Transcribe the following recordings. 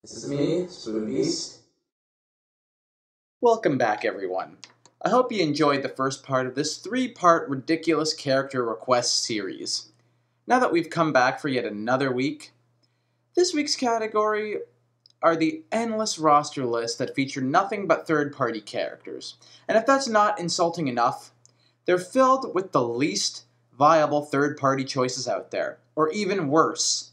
This is me, Spoon Beast. Welcome back, everyone. I hope you enjoyed the first part of this 3-part ridiculous character request series. Now that we've come back for yet another week, this week's category are the endless roster lists that feature nothing but third-party characters. And if that's not insulting enough, they're filled with the least viable third-party choices out there. Or even worse,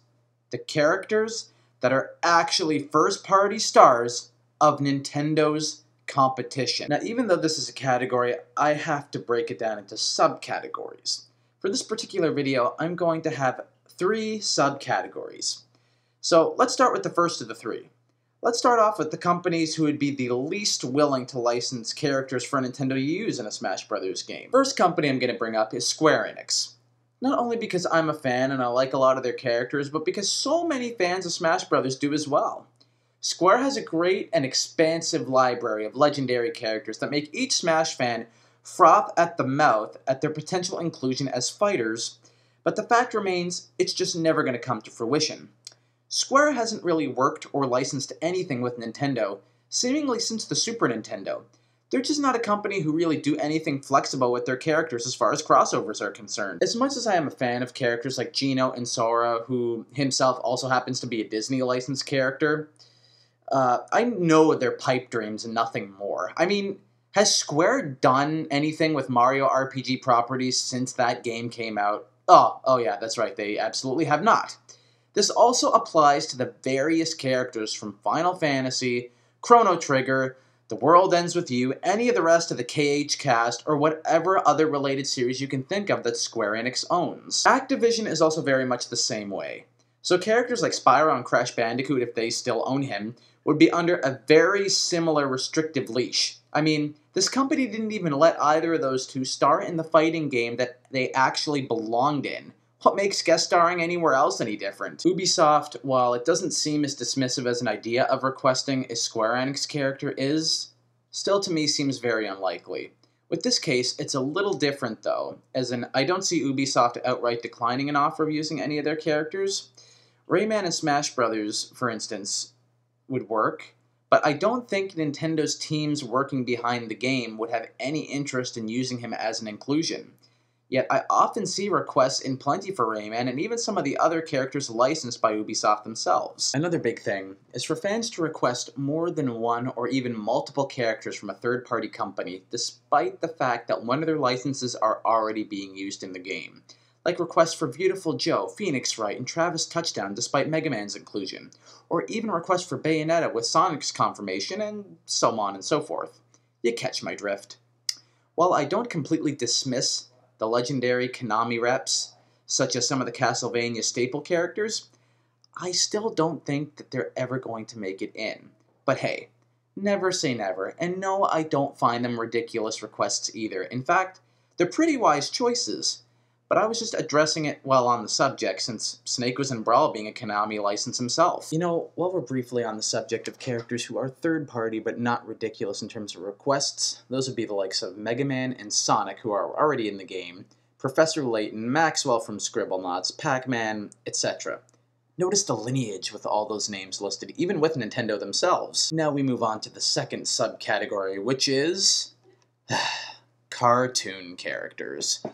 the characters that are actually first-party stars of Nintendo's competition. Now, even though this is a category, I have to break it down into subcategories. For this particular video, I'm going to have 3 subcategories. So let's start with the first of the 3. Let's start off with the companies who would be the least willing to license characters for Nintendo to use in a Smash Bros. Game. First company I'm going to bring up is Square Enix. Not only because I'm a fan and I like a lot of their characters, but because so many fans of Smash Bros. Do as well. Square has a great and expansive library of legendary characters that make each Smash fan froth at the mouth at their potential inclusion as fighters, but the fact remains, it's just never going to come to fruition. Square hasn't really worked or licensed anything with Nintendo, seemingly since the Super Nintendo. They're just not a company who really do anything flexible with their characters as far as crossovers are concerned. As much as I am a fan of characters like Geno and Sora, who himself also happens to be a Disney licensed character, I know their pipe dreams and nothing more. I mean, has Square done anything with Mario RPG properties since that game came out? Oh yeah, that's right, they absolutely have not. This also applies to the various characters from Final Fantasy, Chrono Trigger, The World Ends With You, any of the rest of the KH cast, or whatever other related series you can think of that Square Enix owns. Activision is also very much the same way. So characters like Spyro and Crash Bandicoot, if they still own him, would be under a very similar restrictive leash. I mean, this company didn't even let either of those two star in the fighting game that they actually belonged in. What makes guest starring anywhere else any different? Ubisoft, while it doesn't seem as dismissive as an idea of requesting a Square Enix character is, still to me seems very unlikely. With this case, it's a little different though, as in I don't see Ubisoft outright declining an offer of using any of their characters. Rayman and Smash Bros., for instance, would work, but I don't think Nintendo's teams working behind the game would have any interest in using him as an inclusion. Yet I often see requests in plenty for Rayman and even some of the other characters licensed by Ubisoft themselves. Another big thing is for fans to request more than one or even multiple characters from a third-party company, despite the fact that one of their licenses are already being used in the game. Like requests for Beautiful Joe, Phoenix Wright, and Travis Touchdown despite Mega Man's inclusion, or even requests for Bayonetta with Sonic's confirmation, and so on and so forth. You catch my drift. While I don't completely dismiss the legendary Konami reps, such as some of the Castlevania staple characters, I still don't think that they're ever going to make it in. But hey, never say never, and no, I don't find them ridiculous requests either. In fact, they're pretty wise choices. But I was just addressing it while on the subject, since Snake was in Brawl being a Konami license himself. You know, while we're briefly on the subject of characters who are third-party but not ridiculous in terms of requests, those would be the likes of Mega Man and Sonic, who are already in the game, Professor Layton, Maxwell from Scribblenauts, Pac-Man, etc. Notice the lineage with all those names listed, even with Nintendo themselves. Now we move on to the second subcategory, which is cartoon characters.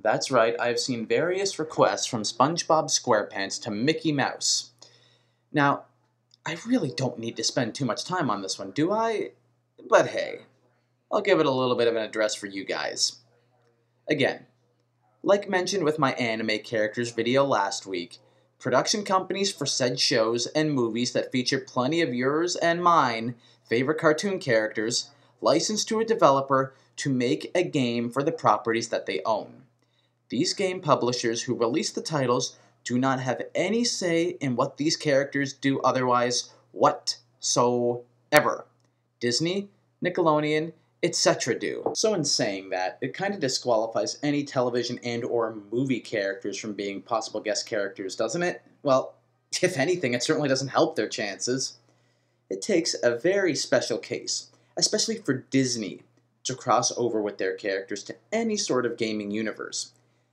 That's right, I've seen various requests from SpongeBob SquarePants to Mickey Mouse. Now, I really don't need to spend too much time on this one, do I? But hey, I'll give it a little bit of an address for you guys. Again, like mentioned with my anime characters video last week, production companies for said shows and movies that feature plenty of yours and mine favorite cartoon characters license to a developer to make a game for the properties that they own. These game publishers who release the titles do not have any say in what these characters do otherwise whatsoever. Disney, Nickelodeon, etc. do. So in saying that, it kind of disqualifies any television and or movie characters from being possible guest characters, doesn't it? Well, if anything, it certainly doesn't help their chances. It takes a very special case, especially for Disney, to cross over with their characters to any sort of gaming universe.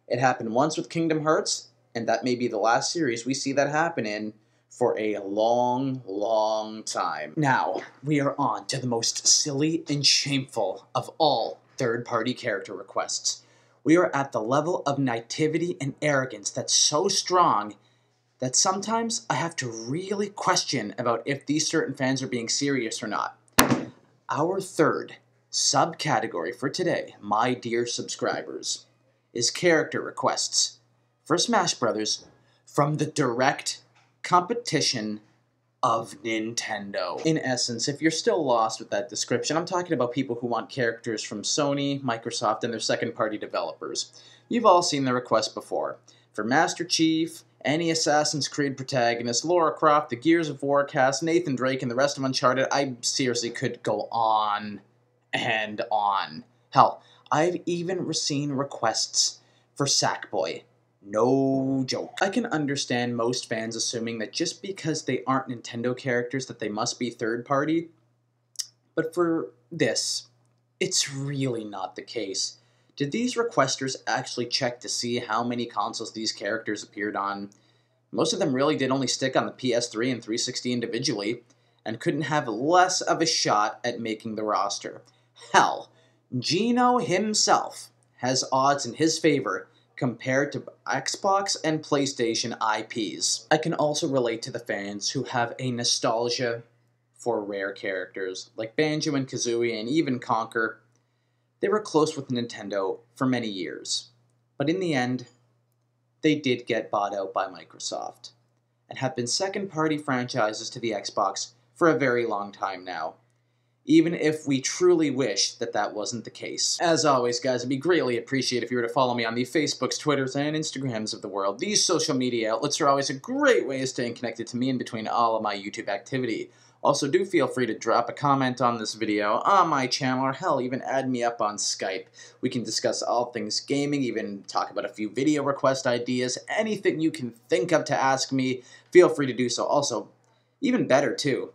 It happened once with Kingdom Hearts, and that may be the last series we see that happen in for a long, long long time. Now, we are on to the most silly and shameful of all third-party character requests. We are at the level of naivety and arrogance that's so strong that sometimes I have to really question about if these certain fans are being serious or not. Our third subcategory for today, my dear subscribers, is character requests for Smash Brothers from the direct competition of Nintendo. In essence, if you're still lost with that description, I'm talking about people who want characters from Sony, Microsoft, and their second-party developers. You've all seen the request before. For Master Chief, any Assassin's Creed protagonist, Lara Croft, the Gears of War cast, Nathan Drake, and the rest of Uncharted, I seriously could go on and on. Hell, I've even seen requests for Sackboy. No joke. I can understand most fans assuming that just because they aren't Nintendo characters that they must be third-party, but for this, it's really not the case. Did these requesters actually check to see how many consoles these characters appeared on? Most of them really did only stick on the PS3 and 360 individually, and couldn't have less of a shot at making the roster. Hell, Gino himself has odds in his favor compared to Xbox and PlayStation IPs. I can also relate to the fans who have a nostalgia for rare characters, like Banjo and Kazooie and even Conker. They were close with Nintendo for many years, but in the end, they did get bought out by Microsoft, and have been second-party franchises to the Xbox for a very long time now, even if we truly wish that that wasn't the case. As always, guys, it'd be greatly appreciated if you were to follow me on the Facebooks, Twitters, and Instagrams of the world. These social media outlets are always a great way of staying connected to me in between all of my YouTube activity. Also, do feel free to drop a comment on this video, on my channel, or hell, even add me up on Skype. We can discuss all things gaming, even talk about a few video request ideas, anything you can think of to ask me, feel free to do so. Also, even better, too,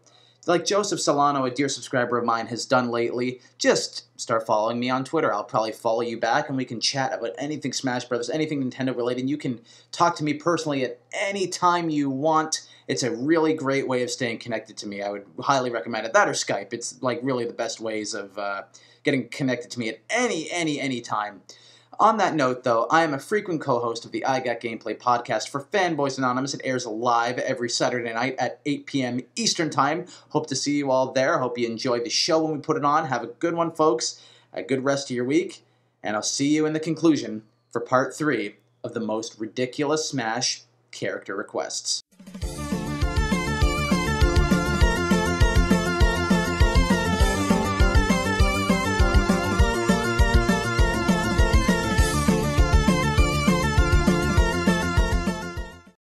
like Joseph Solano, a dear subscriber of mine, has done lately, just start following me on Twitter. I'll probably follow you back, and we can chat about anything Smash Brothers, anything Nintendo related. You can talk to me personally at any time you want. It's a really great way of staying connected to me. I would highly recommend it. That or Skype. It's like really the best ways of getting connected to me at any time. On that note, though, I am a frequent co-host of the I Got Gameplay podcast for Fanboys Anonymous. It airs live every Saturday night at 8 p.m. Eastern Time. Hope to see you all there. Hope you enjoy the show when we put it on. Have a good one, folks. A good rest of your week. And I'll see you in the conclusion for part 3 of the most ridiculous Smash character requests.